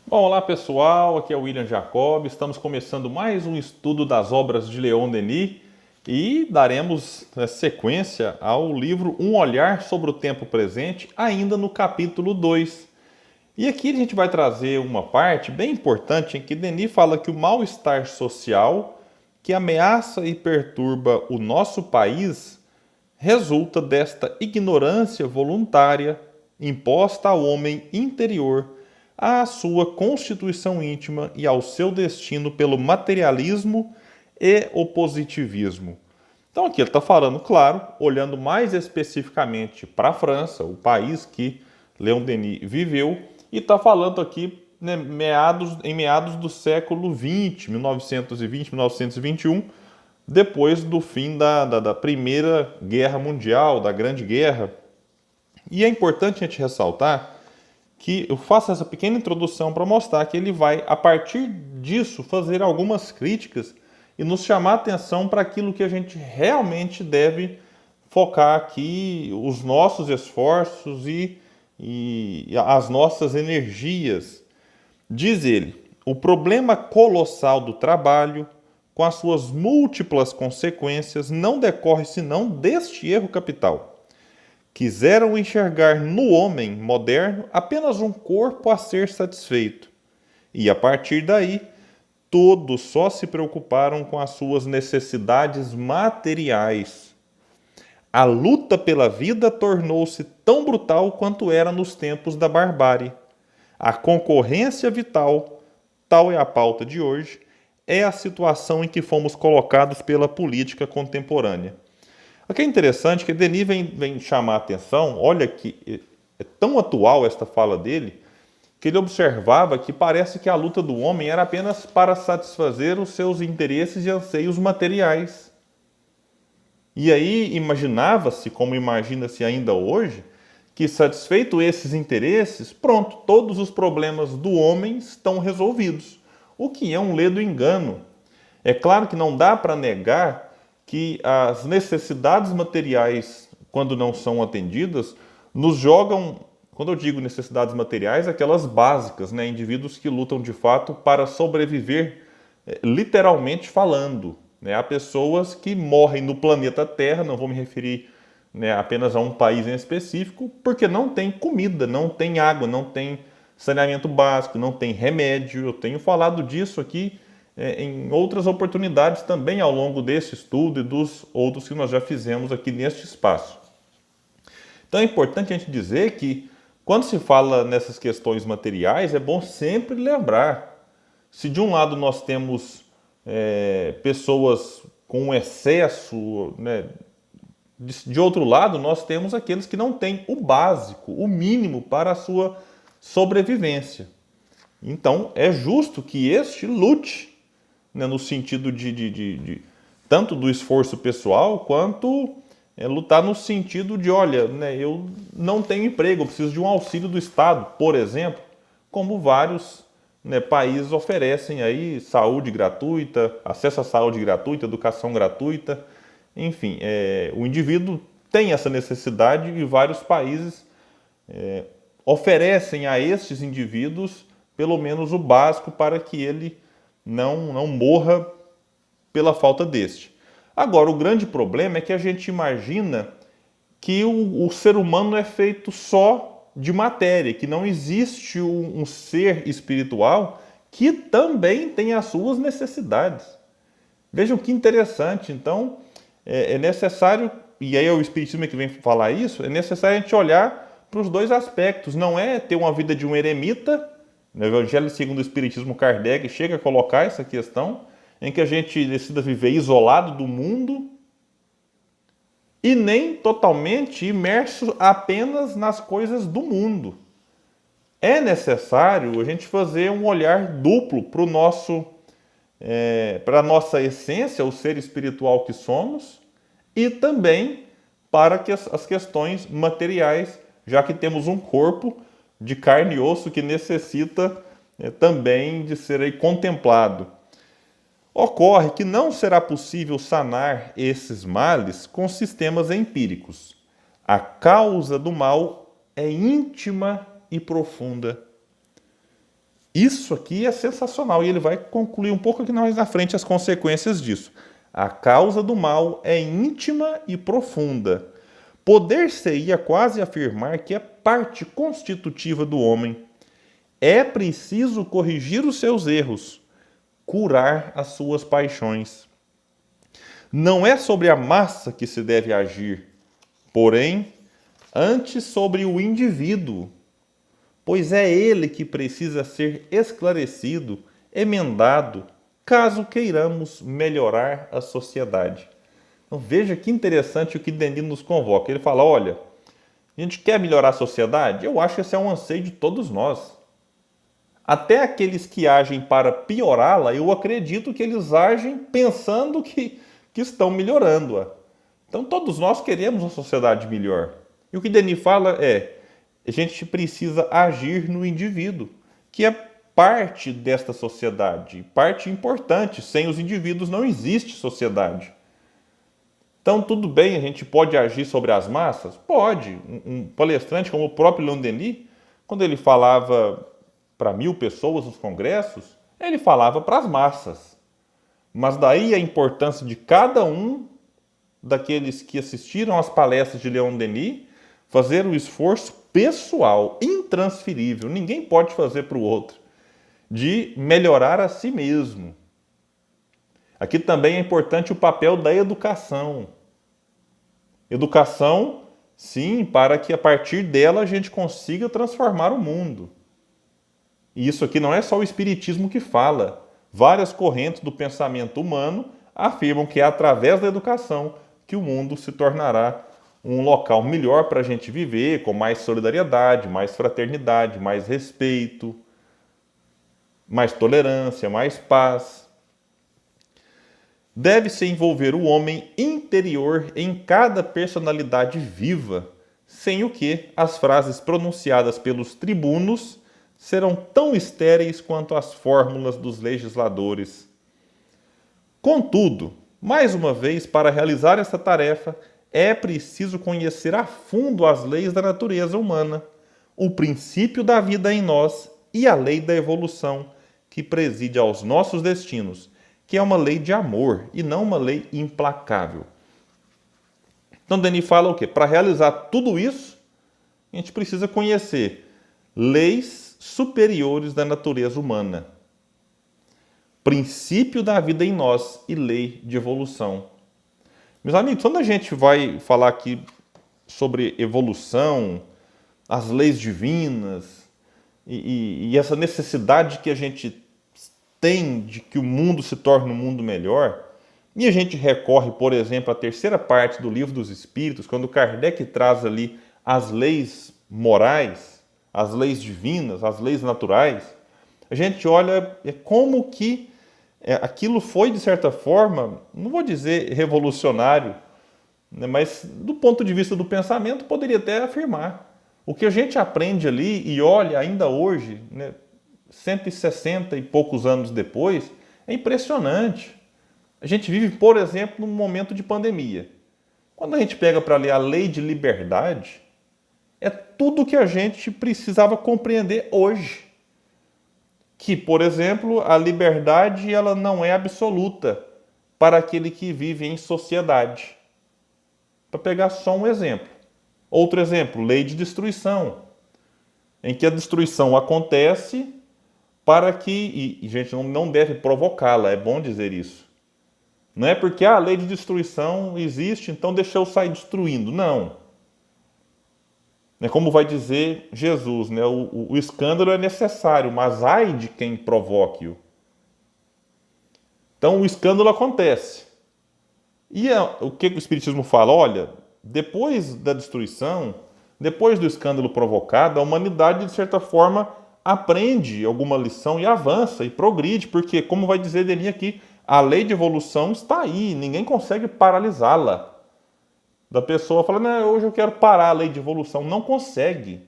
Bom, olá pessoal, aqui é o William Jacob. Estamos começando mais um estudo das obras de Leon Denis e daremos sequência ao livro Um Olhar sobre o Tempo Presente, ainda no capítulo 2. E aqui a gente vai trazer uma parte bem importante em que Denis fala que o mal-estar social que ameaça e perturba o nosso país resulta desta ignorância voluntária imposta ao homem interior, à sua constituição íntima e ao seu destino pelo materialismo e o positivismo. Então aqui ele está falando, claro, olhando mais especificamente para a França, o país que Leon Denis viveu, e está falando aqui né, em meados do século XX, 1920, 1921, depois do fim da Primeira Guerra Mundial, da Grande Guerra. E é importante a gente ressaltar que eu faço essa pequena introdução para mostrar que ele vai, a partir disso, fazer algumas críticas e nos chamar a atenção para aquilo que a gente realmente deve focar aqui, os nossos esforços e as nossas energias. Diz ele, o problema colossal do trabalho, com as suas múltiplas consequências, não decorre senão deste erro capital. Quiseram enxergar no homem moderno apenas um corpo a ser satisfeito. E a partir daí, todos só se preocuparam com as suas necessidades materiais. A luta pela vida tornou-se tão brutal quanto era nos tempos da barbárie. A concorrência vital, tal é a pauta de hoje, é a situação em que fomos colocados pela política contemporânea. O que é interessante é que Denis vem chamar a atenção, olha que é tão atual esta fala dele, que ele observava que parece que a luta do homem era apenas para satisfazer os seus interesses e anseios materiais. E aí imaginava-se, como imagina-se ainda hoje, que satisfeito esses interesses, pronto, todos os problemas do homem estão resolvidos, o que é um ledo engano. É claro que não dá para negar que as necessidades materiais, quando não são atendidas, nos jogam, quando eu digo necessidades materiais, aquelas básicas, né? Indivíduos que lutam de fato para sobreviver, literalmente falando. Né? Há pessoas que morrem no planeta Terra, não vou me referir né, apenas a um país em específico, porque não tem comida, não tem água, não tem saneamento básico, não tem remédio. Eu tenho falado disso aqui em outras oportunidades também ao longo desse estudo e dos outros que nós já fizemos aqui neste espaço. Então é importante a gente dizer que quando se fala nessas questões materiais, é bom sempre lembrar, se de um lado nós temos pessoas com excesso, né, de outro lado nós temos aqueles que não têm o básico, o mínimo para a sua sobrevivência. Então é justo que este lute né, no sentido de tanto do esforço pessoal quanto lutar no sentido de, olha, né, eu não tenho emprego, eu preciso de um auxílio do Estado, por exemplo, como vários né, países oferecem aí saúde gratuita, acesso à saúde gratuita, educação gratuita, enfim, o indivíduo tem essa necessidade e vários países oferecem a estes indivíduos pelo menos o básico para que ele não morra pela falta deste. Agora, o grande problema é que a gente imagina que o ser humano é feito só de matéria, que não existe um ser espiritual que também tem as suas necessidades. Vejam que interessante. Então, é necessário, e aí é o Espiritismo que vem falar isso, é necessário a gente olhar para os dois aspectos. Não é ter uma vida de um eremita, no Evangelho segundo o Espiritismo, Kardec chega a colocar essa questão, em que a gente decida viver isolado do mundo e nem totalmente imerso apenas nas coisas do mundo. É necessário a gente fazer um olhar duplo para o nosso, para a nossa essência, o ser espiritual que somos, e também para as questões materiais, já que temos um corpo de carne e osso que necessita também de ser aí contemplado. Ocorre que não será possível sanar esses males com sistemas empíricos. A causa do mal é íntima e profunda. Isso aqui é sensacional e ele vai concluir um pouco aqui mais na frente as consequências disso. A causa do mal é íntima e profunda. Poder-se-ia quase afirmar que é parte constitutiva do homem. É preciso corrigir os seus erros, curar as suas paixões. Não é sobre a massa que se deve agir, porém, antes sobre o indivíduo, pois é ele que precisa ser esclarecido, emendado, caso queiramos melhorar a sociedade. Então veja que interessante o que Denis nos convoca. Ele fala, olha, a gente quer melhorar a sociedade? Eu acho que esse é um anseio de todos nós. Até aqueles que agem para piorá-la, eu acredito que eles agem pensando que estão melhorando-a. Então todos nós queremos uma sociedade melhor. E o que Denis fala é, a gente precisa agir no indivíduo, que é parte desta sociedade, parte importante. Sem os indivíduos não existe sociedade. Então, tudo bem, a gente pode agir sobre as massas? Pode. Um palestrante como o próprio Leon Denis, quando ele falava para 1000 pessoas nos congressos, ele falava para as massas. Mas daí a importância de cada um daqueles que assistiram às palestras de Leon Denis fazer o esforço pessoal, intransferível, ninguém pode fazer para o outro, de melhorar a si mesmo. Aqui também é importante o papel da educação. Educação, sim, para que a partir dela a gente consiga transformar o mundo. E isso aqui não é só o espiritismo que fala. Várias correntes do pensamento humano afirmam que é através da educação que o mundo se tornará um local melhor para a gente viver, com mais solidariedade, mais fraternidade, mais respeito, mais tolerância, mais paz. Deve-se envolver o homem interior em cada personalidade viva, sem o que as frases pronunciadas pelos tribunos serão tão estéreis quanto as fórmulas dos legisladores. Contudo, mais uma vez, para realizar essa tarefa, é preciso conhecer a fundo as leis da natureza humana, o princípio da vida em nós e a lei da evolução que preside aos nossos destinos, que é uma lei de amor e não uma lei implacável. Então, Denis fala o quê? Para realizar tudo isso, a gente precisa conhecer leis superiores da natureza humana, princípio da vida em nós e lei de evolução. Meus amigos, quando a gente vai falar aqui sobre evolução, as leis divinas e essa necessidade que a gente tem de que o mundo se torne um mundo melhor, e a gente recorre, por exemplo, à terceira parte do Livro dos Espíritos, quando Kardec traz ali as leis morais, as leis divinas, as leis naturais, a gente olha como que aquilo foi, de certa forma, não vou dizer revolucionário, né, mas do ponto de vista do pensamento, poderia até afirmar. O que a gente aprende ali e olha ainda hoje, né, 160 e poucos anos depois, é impressionante. A gente vive, por exemplo, num momento de pandemia. Quando a gente pega para ler a lei de liberdade, é tudo o que a gente precisava compreender hoje. Que, por exemplo, a liberdade ela não é absoluta para aquele que vive em sociedade. Para pegar só um exemplo. Outro exemplo, lei de destruição, em que a destruição acontece para que, e gente não deve provocá-la, é bom dizer isso. Não é porque a lei de destruição existe, então deixa eu sair destruindo. Não. É como vai dizer Jesus, né? O escândalo é necessário, mas ai de quem provoque-o. Então o escândalo acontece. E o que o Espiritismo fala? Olha, depois da destruição, depois do escândalo provocado, a humanidade, de certa forma, aprende alguma lição e avança e progride, porque, como vai dizer Denis aqui, a lei de evolução está aí, ninguém consegue paralisá-la. Da pessoa fala, não, hoje eu quero parar a lei de evolução. Não consegue.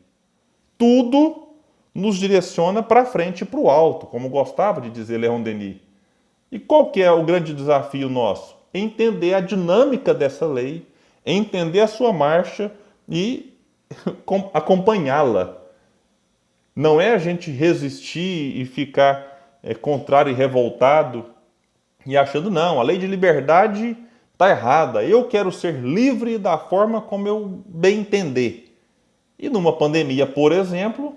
Tudo nos direciona para frente e para o alto, como gostava de dizer Leon Denis. E qual que é o grande desafio nosso? Entender a dinâmica dessa lei, entender a sua marcha e acompanhá-la. Não é a gente resistir e ficar contrário e revoltado e achando, não, a lei de liberdade está errada, eu quero ser livre da forma como eu bem entender. E numa pandemia, por exemplo,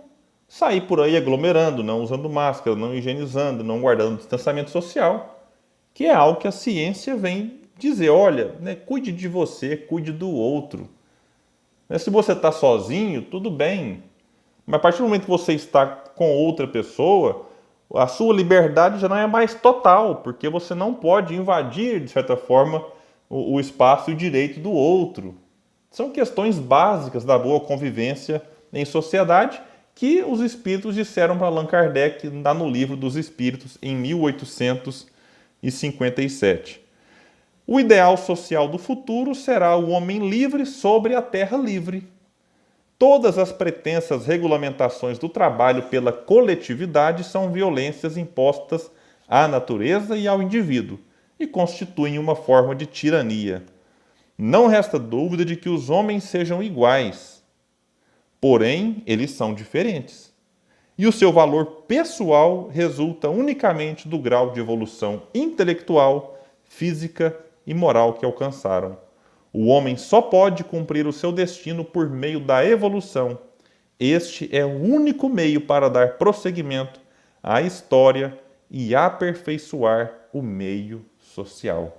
sair por aí aglomerando, não usando máscara, não higienizando, não guardando distanciamento social, que é algo que a ciência vem dizer, olha, né, cuide de você, cuide do outro. Se você está sozinho, tudo bem, mas a partir do momento que você está com outra pessoa, a sua liberdade já não é mais total, porque você não pode invadir, de certa forma, o espaço e o direito do outro. São questões básicas da boa convivência em sociedade que os espíritos disseram para Allan Kardec lá no Livro dos Espíritos, em 1857. O ideal social do futuro será o homem livre sobre a terra livre. Todas as pretensas regulamentações do trabalho pela coletividade são violências impostas à natureza e ao indivíduo e constituem uma forma de tirania. Não resta dúvida de que os homens sejam iguais, porém eles são diferentes. E o seu valor pessoal resulta unicamente do grau de evolução intelectual, física e moral que alcançaram. O homem só pode cumprir o seu destino por meio da evolução. Este é o único meio para dar prosseguimento à história e aperfeiçoar o meio social.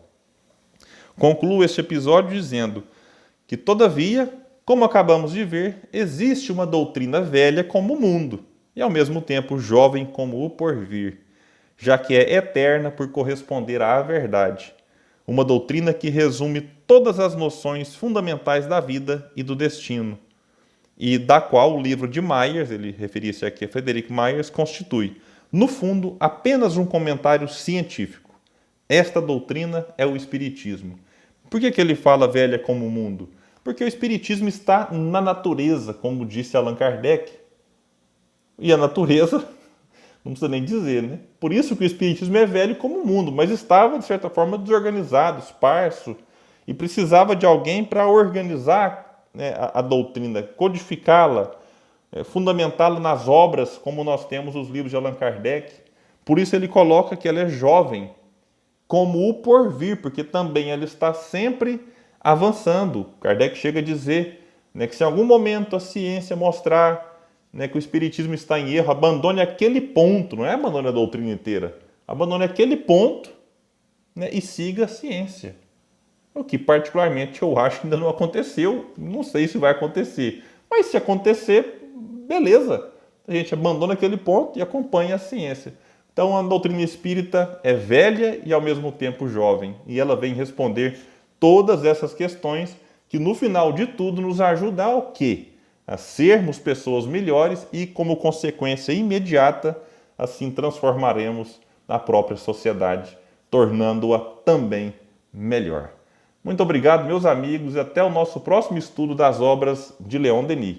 Concluo este episódio dizendo que, todavia, como acabamos de ver, existe uma doutrina velha como o mundo e, ao mesmo tempo, jovem como o porvir, já que é eterna por corresponder à verdade. Uma doutrina que resume todas as noções fundamentais da vida e do destino, e da qual o livro de Myers, ele referia-se aqui a Frederick Myers, constitui, no fundo, apenas um comentário científico. Esta doutrina é o Espiritismo. Por que ele fala velha como o mundo? Porque o Espiritismo está na natureza, como disse Allan Kardec. E a natureza, não precisa nem dizer, né? Por isso que o Espiritismo é velho como o mundo, mas estava, de certa forma, desorganizado, esparso, e precisava de alguém para organizar, né, a doutrina, codificá-la, fundamentá-la nas obras, como nós temos os livros de Allan Kardec. Por isso ele coloca que ela é jovem, como o porvir, porque também ela está sempre avançando. Kardec chega a dizer, né, que se em algum momento a ciência mostrar, né, que o Espiritismo está em erro, abandone aquele ponto, não é abandone a doutrina inteira, abandone aquele ponto, né, e siga a ciência. O que particularmente eu acho que ainda não aconteceu, não sei se vai acontecer, mas se acontecer, beleza, a gente abandona aquele ponto e acompanha a ciência. Então a doutrina espírita é velha e ao mesmo tempo jovem, e ela vem responder todas essas questões que no final de tudo nos ajuda ao quê? A sermos pessoas melhores e, como consequência imediata, assim transformaremos a própria sociedade, tornando-a também melhor. Muito obrigado, meus amigos, e até o nosso próximo estudo das obras de Leon Denis.